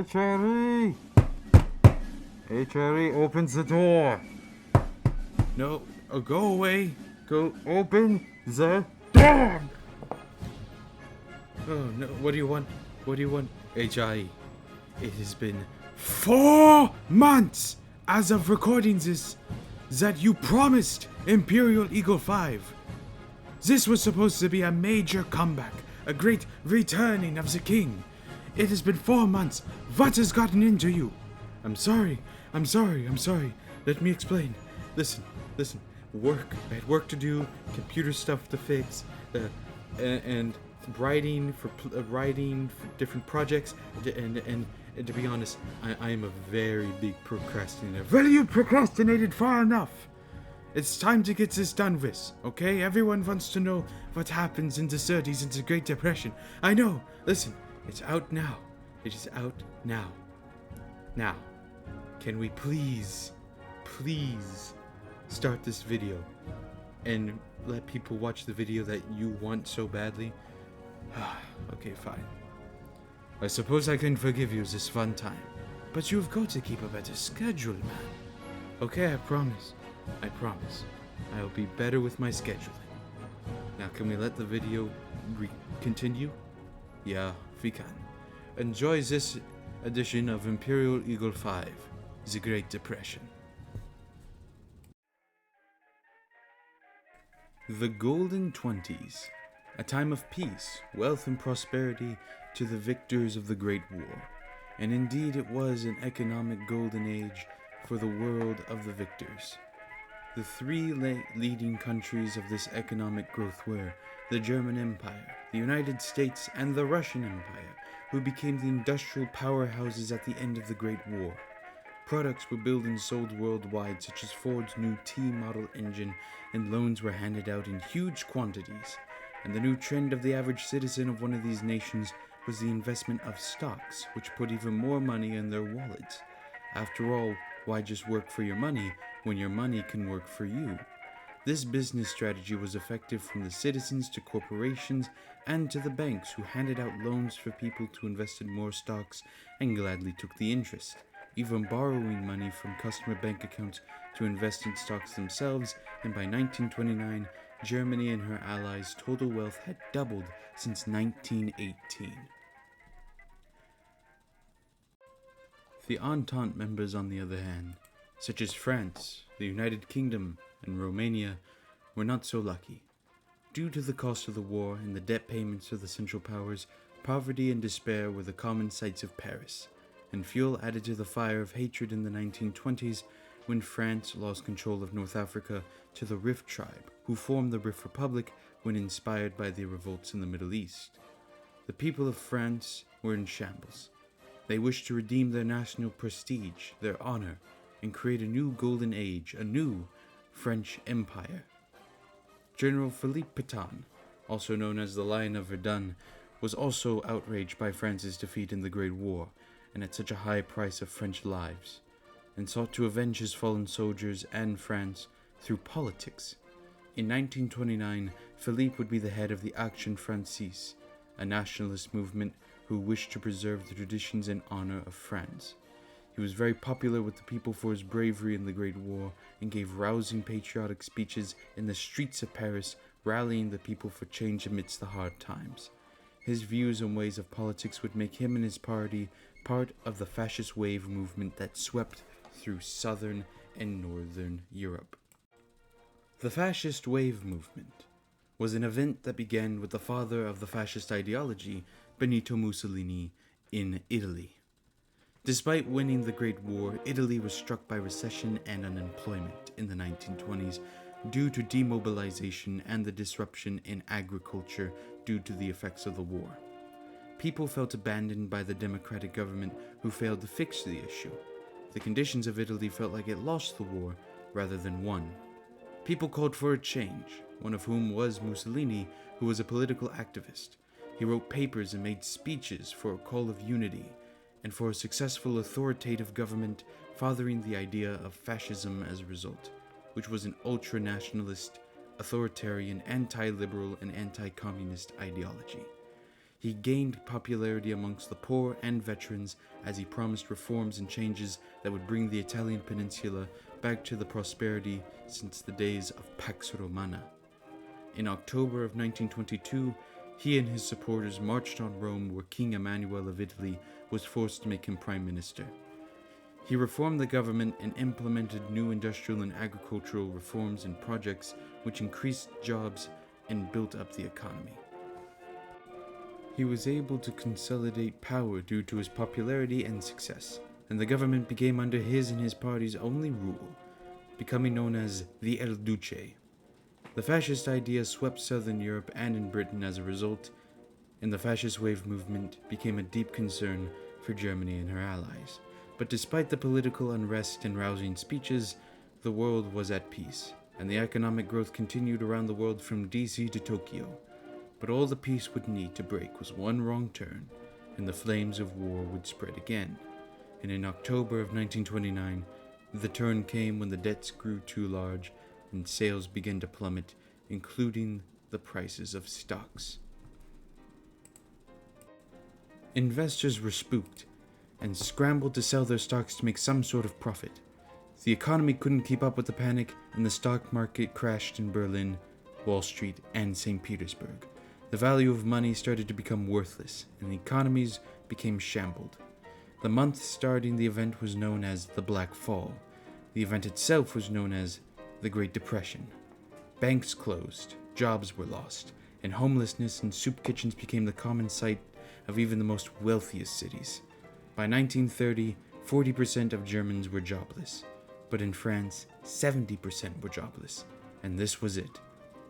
Cherry! Hey, Cherry, opens the door. No, go away. Go open the door! Oh, no, what do you want? What do you want? HI, it has been 4 months as of recording this that you promised Imperial Eagle 5. This was supposed to be a major comeback, a great returning of the king. It has been 4 months. What has gotten into you? I'm sorry. Let me explain. Listen. Work. I had work to do, computer stuff to fix, and writing for different projects. And to be honest, I am a very big procrastinator. Well, you procrastinated far enough. It's time to get this done with, okay? Everyone wants to know what happens in the 30s and the Great Depression. I know. Listen, it's out now. It is out now. Now, can we please start this video and let people watch the video that you want so badly? Okay, fine. I suppose I can forgive you this one time, but you've got to keep a better schedule, man. Okay, I promise. I'll be better with my scheduling. Now, can we let the video continue? Yeah, we can. Enjoy this edition of Imperial Eagle 5, The Great Depression. The Golden Twenties, a time of peace, wealth, and prosperity to the victors of the Great War. And indeed it was an economic golden age for the world of the victors. The three leading countries of this economic growth were the German Empire, the United States, and the Russian Empire, who became the industrial powerhouses at the end of the Great War. Products were built and sold worldwide, such as Ford's new T-model engine, and loans were handed out in huge quantities. And the new trend of the average citizen of one of these nations was the investment of stocks, which put even more money in their wallets. After all, why just work for your money when your money can work for you? This business strategy was effective from the citizens to corporations and to the banks, who handed out loans for people to invest in more stocks and gladly took the interest, even borrowing money from customer bank accounts to invest in stocks themselves. And by 1929, Germany and her allies' total wealth had doubled since 1918. The Entente members, on the other hand, such as France, the United Kingdom, and Romania, were not so lucky. Due to the cost of the war and the debt payments of the Central Powers, poverty and despair were the common sights of Paris, and fuel added to the fire of hatred in the 1920s when France lost control of North Africa to the Rif tribe, who formed the Rif Republic when inspired by the revolts in the Middle East. The people of France were in shambles. They wished to redeem their national prestige, their honor, and create a new golden age, a new French Empire. General Philippe Pétain, also known as the Lion of Verdun, was also outraged by France's defeat in the Great War and at such a high price of French lives, and sought to avenge his fallen soldiers and France through politics. In 1929, Philippe would be the head of the Action Française, a nationalist movement who wished to preserve the traditions and honor of France. He was very popular with the people for his bravery in the Great War and gave rousing patriotic speeches in the streets of Paris, rallying the people for change amidst the hard times. His views and ways of politics would make him and his party part of the fascist wave movement that swept through southern and northern Europe. The fascist wave movement was an event that began with the father of the fascist ideology, Benito Mussolini, in Italy. Despite winning the Great War, Italy was struck by recession and unemployment in the 1920s due to demobilization and the disruption in agriculture due to the effects of the war. People felt abandoned by the democratic government, who failed to fix the issue. The conditions of Italy felt like it lost the war rather than won. People called for a change, one of whom was Mussolini, who was a political activist. He wrote papers and made speeches for a call of unity and for a successful authoritative government, fathering the idea of fascism as a result, which was an ultra-nationalist, authoritarian, anti-liberal, and anti-communist ideology. he gained popularity amongst the poor and veterans as he promised reforms and changes that would bring the Italian peninsula back to the prosperity since the days of Pax Romana. In October of 1922, he and his supporters marched on Rome, where King Emmanuel of Italy was forced to make him prime minister. He reformed the government and implemented new industrial and agricultural reforms and projects which increased jobs and built up the economy. He was able to consolidate power due to his popularity and success, and the government became under his and his party's only rule, becoming known as the El Duce. The fascist idea swept southern Europe and in Britain as a result, and the fascist wave movement became a deep concern for Germany and her allies. But despite the political unrest and rousing speeches, the world was at peace, and the economic growth continued around the world from DC to Tokyo. But all the peace would need to break was one wrong turn, and the flames of war would spread again. And in October of 1929, the turn came when the debts grew too large and sales began to plummet, including the prices of stocks. Investors were spooked and scrambled to sell their stocks to make some sort of profit. The economy couldn't keep up with the panic, and the stock market crashed in Berlin, Wall Street, and St. Petersburg. The value of money started to become worthless, and the economies became shambled. The month starting the event was known as the Black Fall. The event itself was known as the Great Depression. Banks closed, jobs were lost, and homelessness and soup kitchens became the common sight of even the most wealthiest cities. By 1930, 40% of Germans were jobless, but in France, 70% were jobless, and this was it,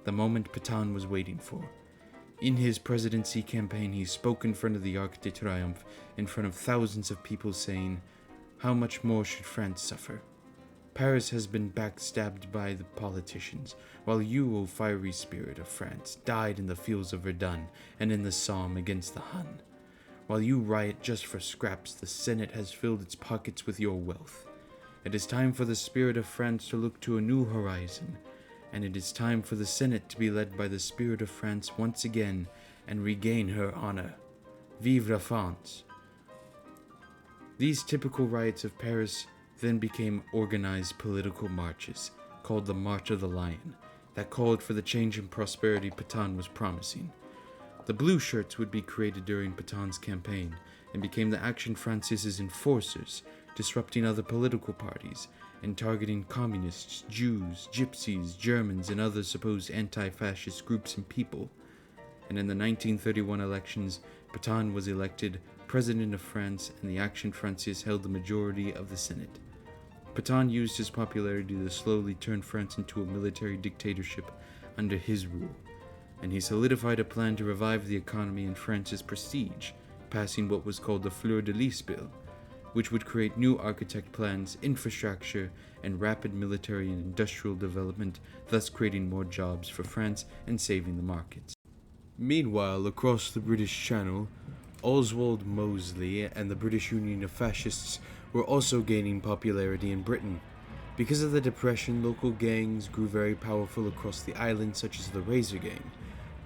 the moment Pétain was waiting for. In his presidency campaign, he spoke in front of the Arc de Triomphe, in front of thousands of people, saying, "How much more should France suffer? Paris has been backstabbed by the politicians, while you, O fiery spirit of France, died in the fields of Verdun and in the Somme against the Hun. While you riot just for scraps, the Senate has filled its pockets with your wealth. It is time for the spirit of France to look to a new horizon, and it is time for the Senate to be led by the spirit of France once again and regain her honor. Vive la France!" These typical riots of Paris then became organized political marches, called the March of the Lion, that called for the change and prosperity Pétain was promising. The blue shirts would be created during Pétain's campaign and became the Action Francais's enforcers, disrupting other political parties and targeting communists, Jews, gypsies, Germans, and other supposed anti-fascist groups and people. And in the 1931 elections, Pétain was elected President of France, and the Action Francaise held the majority of the Senate. Pétain used his popularity to slowly turn France into a military dictatorship under his rule, and he solidified a plan to revive the economy and France's prestige, passing what was called the Fleur de Lis Bill, which would create new architect plans, infrastructure, and rapid military and industrial development, thus creating more jobs for France and saving the markets. Meanwhile, across the British Channel, Oswald Mosley and the British Union of Fascists were also gaining popularity in Britain. Because of the Depression, local gangs grew very powerful across the island, such as the Razor Gang.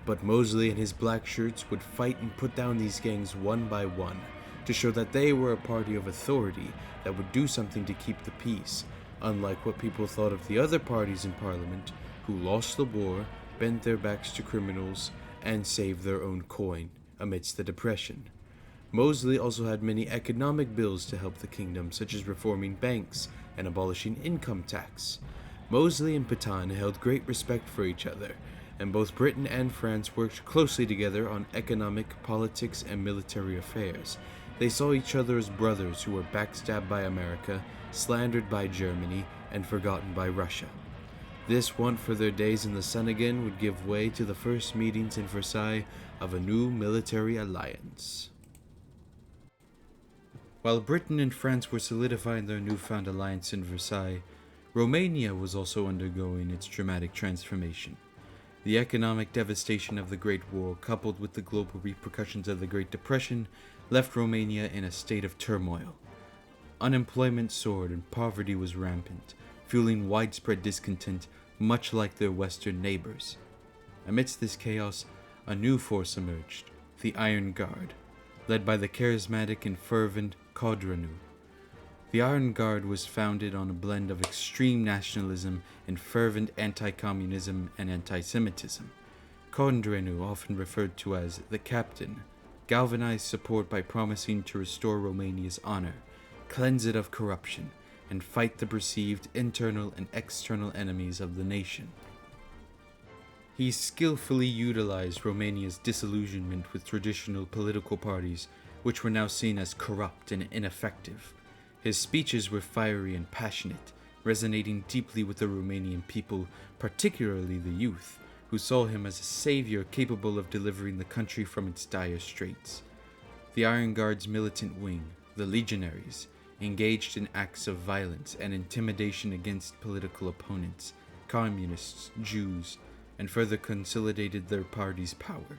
But Mosley and his black shirts would fight and put down these gangs one by one, to show that they were a party of authority that would do something to keep the peace, unlike what people thought of the other parties in Parliament, who lost the war, bent their backs to criminals, and saved their own coin amidst the Depression. Mosley also had many economic bills to help the kingdom, such as reforming banks and abolishing income tax. Mosley and Pétain held great respect for each other, and both Britain and France worked closely together on economic, politics, and military affairs. They saw each other as brothers who were backstabbed by America, slandered by Germany, and forgotten by Russia. This want for their days in the sun again would give way to the first meetings in Versailles of a new military alliance. While Britain and France were solidifying their newfound alliance in Versailles, Romania was also undergoing its dramatic transformation. The economic devastation of the Great War, coupled with the global repercussions of the Great Depression, left Romania in a state of turmoil. Unemployment soared and poverty was rampant, fueling widespread discontent, much like their Western neighbors. Amidst this chaos, a new force emerged, the Iron Guard, led by the charismatic and fervent Codreanu. The Iron Guard was founded on a blend of extreme nationalism and fervent anti-communism and anti-Semitism. Codreanu, often referred to as the Captain, galvanized support by promising to restore Romania's honor, cleanse it of corruption, and fight the perceived internal and external enemies of the nation. He skillfully utilized Romania's disillusionment with traditional political parties, which were now seen as corrupt and ineffective. His speeches were fiery and passionate, resonating deeply with the Romanian people, particularly the youth, who saw him as a savior capable of delivering the country from its dire straits. The Iron Guard's militant wing, the Legionaries, engaged in acts of violence and intimidation against political opponents, communists, Jews, and further consolidated their party's power.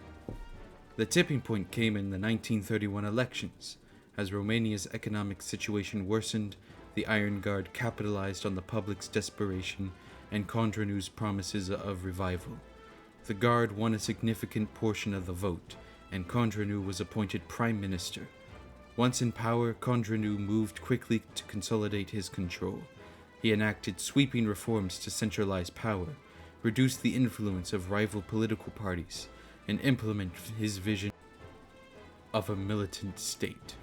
The tipping point came in the 1931 elections. As Romania's economic situation worsened, the Iron Guard capitalized on the public's desperation and Codreanu's promises of revival. The Guard won a significant portion of the vote, and Codreanu was appointed Prime Minister. Once in power, Codreanu moved quickly to consolidate his control. He enacted sweeping reforms to centralize power, reduce the influence of rival political parties, and implement his vision of a militant state.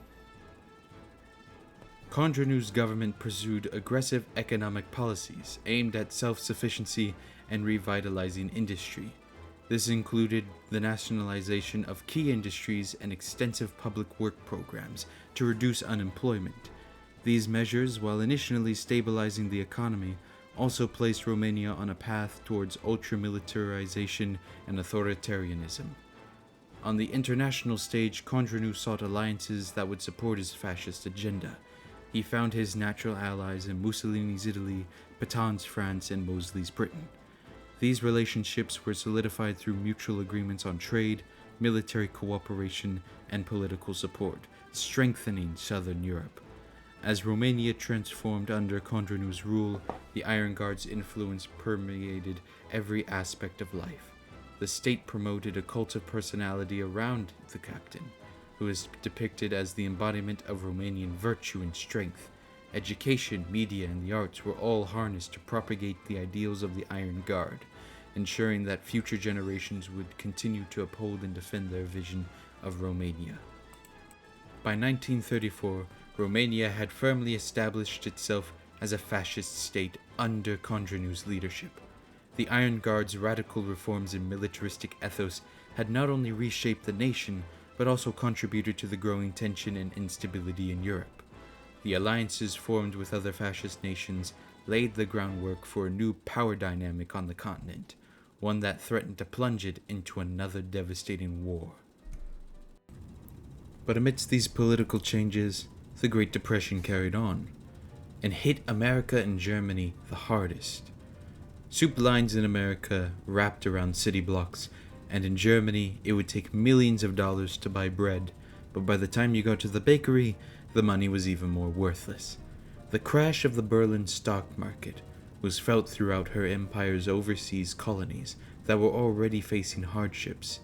Codreanu's government pursued aggressive economic policies aimed at self-sufficiency and revitalizing industry. This included the nationalization of key industries and extensive public work programs to reduce unemployment. These measures, while initially stabilizing the economy, also placed Romania on a path towards ultra-militarization and authoritarianism. On the international stage, Codreanu sought alliances that would support his fascist agenda. He found his natural allies in Mussolini's Italy, Pétain's France, and Mosley's Britain. These relationships were solidified through mutual agreements on trade, military cooperation, and political support, strengthening southern Europe. As Romania transformed under Codreanu's rule, the Iron Guard's influence permeated every aspect of life. The state promoted a cult of personality around the captain, who is depicted as the embodiment of Romanian virtue and strength. Education, media, and the arts were all harnessed to propagate the ideals of the Iron Guard, ensuring that future generations would continue to uphold and defend their vision of Romania. By 1934, Romania had firmly established itself as a fascist state under Codreanu's leadership. The Iron Guard's radical reforms and militaristic ethos had not only reshaped the nation, but also contributed to the growing tension and instability in Europe. The alliances formed with other fascist nations laid the groundwork for a new power dynamic on the continent, one that threatened to plunge it into another devastating war. But amidst these political changes, the Great Depression carried on, and hit America and Germany the hardest. Soup lines in America wrapped around city blocks, and in Germany it would take millions of dollars to buy bread, but by the time you got to the bakery, the money was even more worthless. The crash of the Berlin stock market was felt throughout her empire's overseas colonies that were already facing hardships.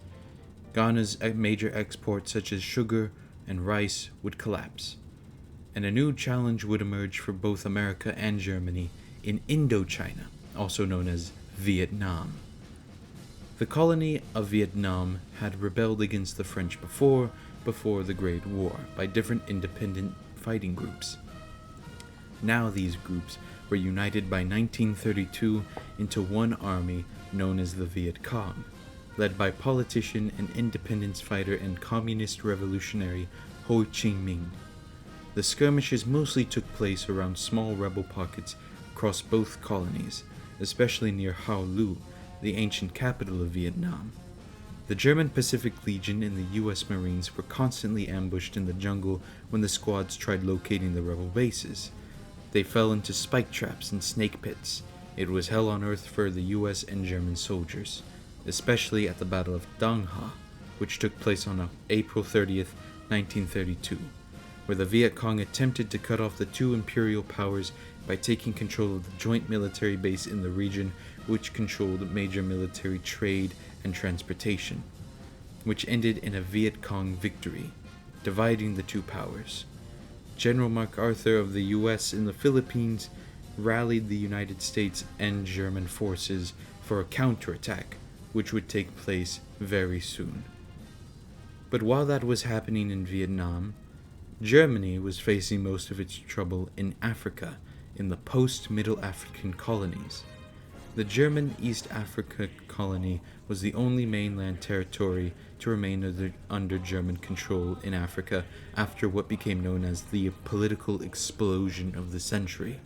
Ghana's major exports such as sugar and rice would collapse, and a new challenge would emerge for both America and Germany in Indochina, also known as Vietnam. The colony of Vietnam had rebelled against the French before the Great War by different independent fighting groups. Now these groups were united by 1932 into one army known as the Viet Cong, led by politician and independence fighter and communist revolutionary Ho Chi Minh. The skirmishes mostly took place around small rebel pockets across both colonies, especially near Hoa Lu, the ancient capital of Vietnam. The German Pacific Legion and the U.S. Marines were constantly ambushed in the jungle when the squads tried locating the rebel bases. They fell into spike traps and snake pits. It was hell on earth for the U.S. and German soldiers, especially at the Battle of Dong Ha, which took place on April 30th, 1932, where the Viet Cong attempted to cut off the two imperial powers by taking control of the joint military base in the region, which controlled major military trade and transportation. which ended in a Viet Cong victory, dividing the two powers. General MacArthur of the US in the Philippines rallied the United States and German forces for a counterattack, which would take place very soon. But while that was happening in Vietnam, Germany was facing most of its trouble in Africa, in the post-Middle African colonies. The German East Africa colony was the only mainland territory to remain under German control in Africa after what became known as the political explosion of the century.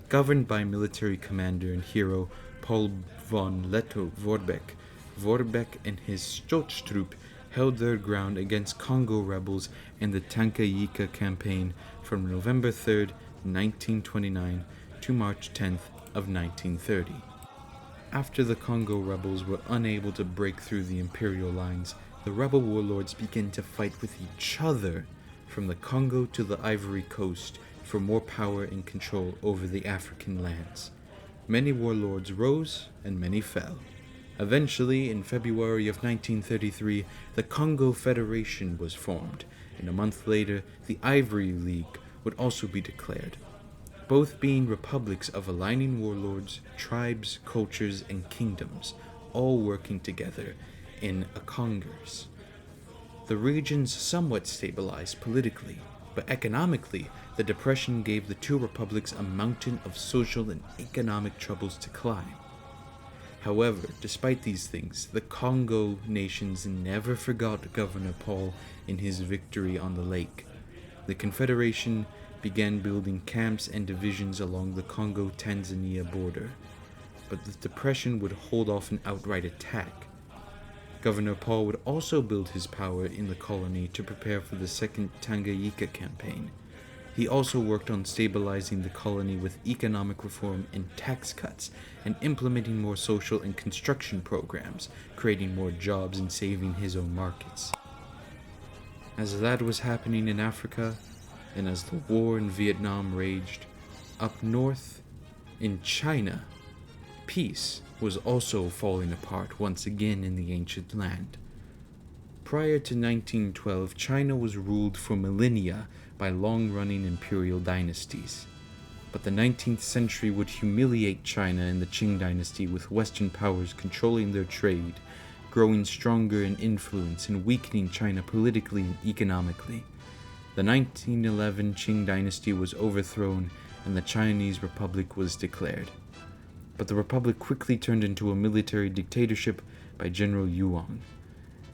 Governed by military commander and hero Paul von Lettow-Vorbeck, Vorbeck and his Sturztruppe held their ground against Congo rebels in the Tanganyika campaign from November 3, 1929 to March 10th of 1930. After the Congo rebels were unable to break through the Imperial lines, the rebel warlords began to fight with each other from the Congo to the Ivory Coast for more power and control over the African lands. Many warlords rose and many fell. Eventually, in February of 1933, the Congo Federation was formed, and a month later, the Ivory League would also be declared, both being republics of aligning warlords, tribes, cultures, and kingdoms, all working together in a congress. The regions somewhat stabilized politically, but economically, the Depression gave the two republics a mountain of social and economic troubles to climb. However, despite these things, the Congo nations never forgot Governor Paul in his victory on the lake. The Confederation began building camps and divisions along the Congo-Tanzania border, but the Depression would hold off an outright attack. Governor Paul would also build his power in the colony to prepare for the Second Tanganyika campaign. He also worked on stabilizing the colony with economic reform and tax cuts, and implementing more social and construction programs, creating more jobs and saving his own markets. As that was happening in Africa, and as the war in Vietnam raged, up north in China, peace was also falling apart once again in the ancient land. Prior to 1912, China was ruled for millennia by long-running imperial dynasties. But the 19th century would humiliate China and the Qing dynasty, with Western powers controlling their trade, growing stronger in influence and weakening China politically and economically. The 1911 Qing dynasty was overthrown and the Chinese Republic was declared. But the Republic quickly turned into a military dictatorship by General Yuan.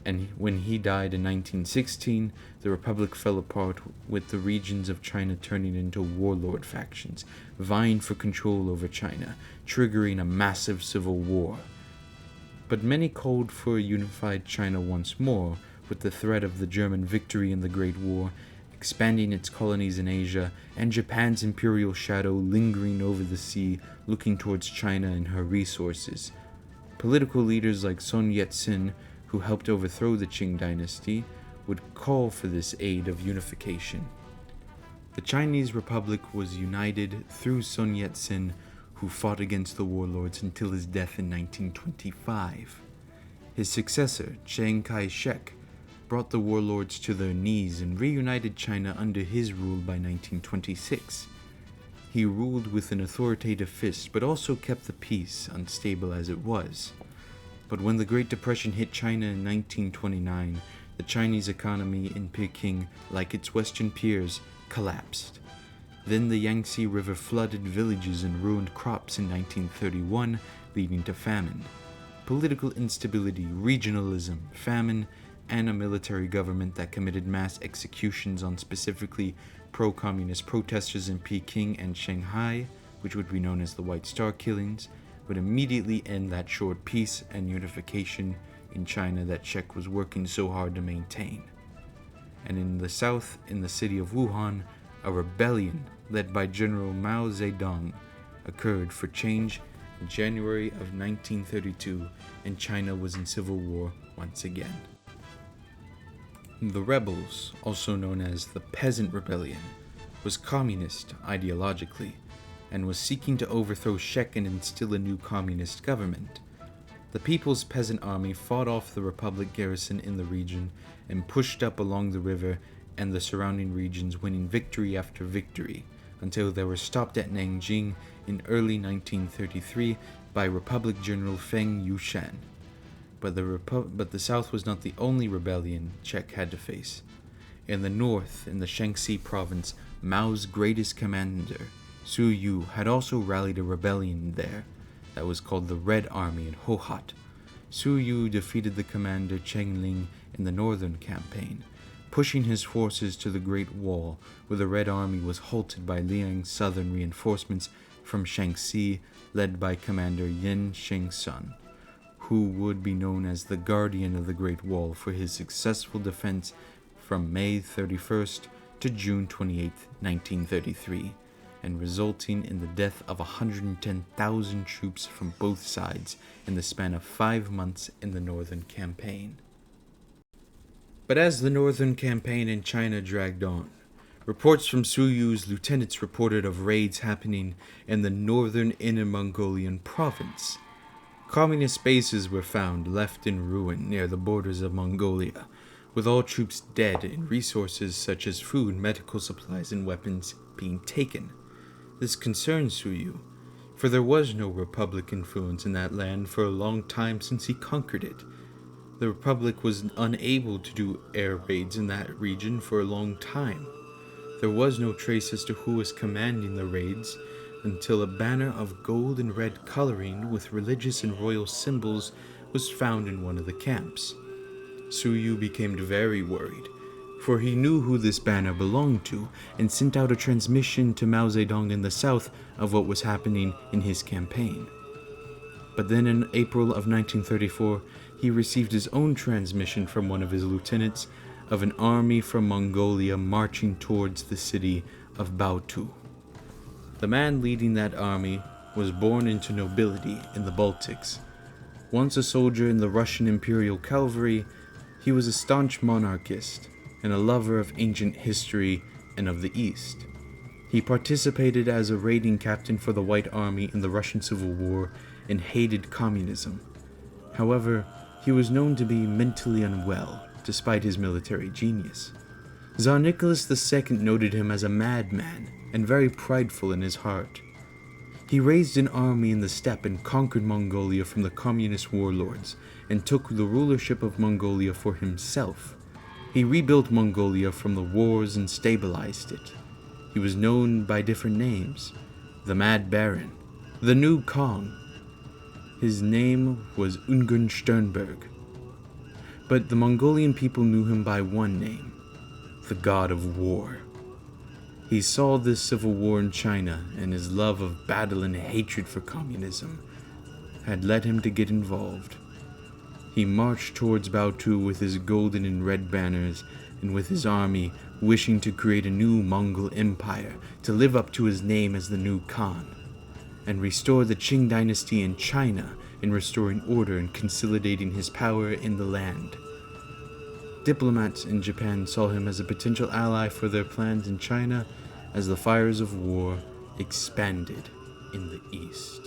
And when he died in 1916, the Republic fell apart, with the regions of China turning into warlord factions, vying for control over China, triggering a massive civil war. But many called for a unified China once more, with the threat of the German victory in the Great War, expanding its colonies in Asia, and Japan's imperial shadow lingering over the sea, looking towards China and her resources. Political leaders like Sun Yat-sen, who helped overthrow the Qing dynasty, would call for this aid of unification. The Chinese Republic was united through Sun Yat-sen, who fought against the warlords until his death in 1925. His successor, Chiang Kai-shek, brought the warlords to their knees and reunited China under his rule by 1926. He ruled with an authoritative fist, but also kept the peace, unstable as it was. But when the Great Depression hit China in 1929, the Chinese economy in Peking, like its Western peers, collapsed. Then the Yangtze River flooded villages and ruined crops in 1931, leading to famine. Political instability, regionalism, famine, and a military government that committed mass executions on specifically pro-communist protesters in Peking and Shanghai, which would be known as the White Star Killings, would immediately end that short peace and unification in China that Czech was working so hard to maintain. And in the south, in the city of Wuhan, a rebellion led by General Mao Zedong occurred for change in January of 1932, and China was in civil war once again. The rebels, also known as the Peasant Rebellion, was communist ideologically, and was seeking to overthrow Czech and instill a new communist government. The People's Peasant Army fought off the Republic garrison in the region and pushed up along the river and the surrounding regions, winning victory after victory, until they were stopped at Nanjing in early 1933 by Republic General Feng Yushan. But the South was not the only rebellion Czech had to face. In the north, in the Shaanxi province, Mao's greatest commander, Su Yu, had also rallied a rebellion there that was called the Red Army in Hohhot. Su Yu defeated the commander Cheng Ling in the northern campaign, pushing his forces to the Great Wall, where the Red Army was halted by Liang's southern reinforcements from Shaanxi, led by Commander Yin Shengsun, who would be known as the Guardian of the Great Wall for his successful defense from May 31st to June 28, 1933, and resulting in the death of 110,000 troops from both sides in the span of 5 months in the Northern Campaign. But as the Northern Campaign in China dragged on, reports from Su Yu's lieutenants reported of raids happening in the northern Inner Mongolian province. Communist bases were found left in ruin near the borders of Mongolia, with all troops dead and resources such as food, medical supplies, and weapons being taken. This concerned Su Yu, for there was no Republic influence in that land for a long time since he conquered it. The Republic was unable to do air raids in that region for a long time. There was no trace as to who was commanding the raids until a banner of gold and red coloring with religious and royal symbols was found in one of the camps. Su Yu became very worried, for he knew who this banner belonged to and sent out a transmission to Mao Zedong in the south of what was happening in his campaign. But then in April of 1934, he received his own transmission from one of his lieutenants of an army from Mongolia marching towards the city of Baotou. The man leading that army was born into nobility in the Baltics. Once a soldier in the Russian Imperial cavalry, he was a staunch monarchist and a lover of ancient history and of the East. He participated as a raiding captain for the White Army in the Russian Civil War and hated communism. However, he was known to be mentally unwell, despite his military genius. Tsar Nicholas II noted him as a madman and very prideful in his heart. He raised an army in the steppe and conquered Mongolia from the communist warlords and took the rulership of Mongolia for himself. He rebuilt Mongolia from the wars and stabilized it. He was known by different names: the Mad Baron, the New Kong. His name was Ungern Sternberg. But the Mongolian people knew him by one name: the God of War. He saw this civil war in China, and his love of battle and hatred for communism had led him to get involved. He marched towards Baotou with his golden and red banners, and with his army, wishing to create a new Mongol empire to live up to his name as the new Khan, and restore the Qing dynasty in China in restoring order and consolidating his power in the land. Diplomats in Japan saw him as a potential ally for their plans in China as the fires of war expanded in the east.